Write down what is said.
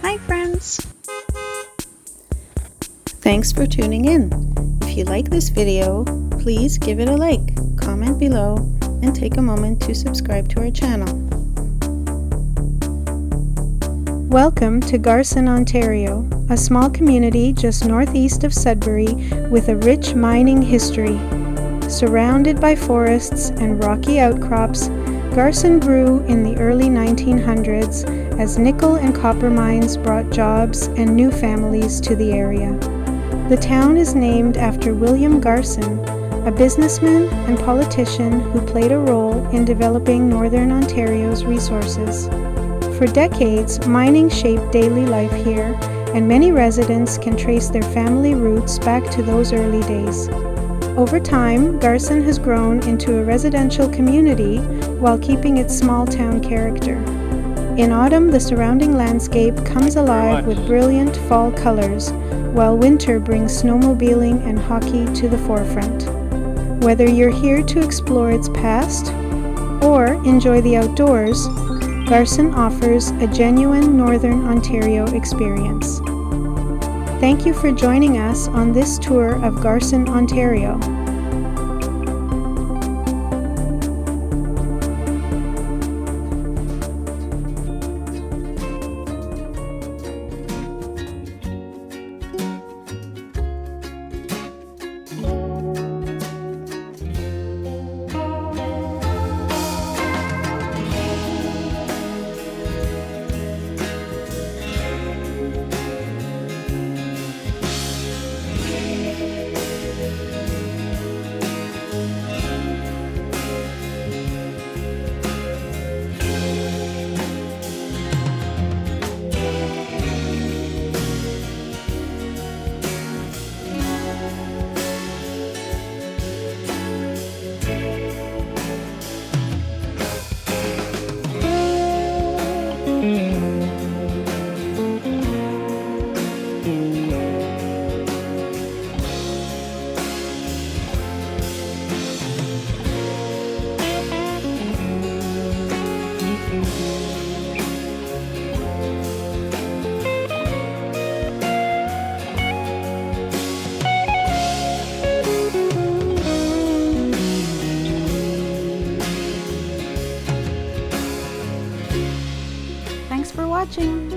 Hi friends! Thanks for tuning in. If you like this video, please give it a like, comment below, and take a moment to subscribe to our channel. Welcome to Garson, Ontario, a small community just northeast of Sudbury with a rich mining history. Surrounded by forests and rocky outcrops, Garson grew in the early 1900s as nickel and copper mines brought jobs and new families to the area. The town is named after William Garson, a businessman and politician who played a role in developing Northern Ontario's resources. For decades, mining shaped daily life here, and many residents can trace their family roots back to those early days. Over time, Garson has grown into a residential community while keeping its small town character. In autumn, the surrounding landscape comes alive with brilliant fall colors, while winter brings snowmobiling and hockey to the forefront. Whether you're here to explore its past or enjoy the outdoors, Garson offers a genuine Northern Ontario experience. Thank you for joining us on this tour of Garson, Ontario. Thanks for watching!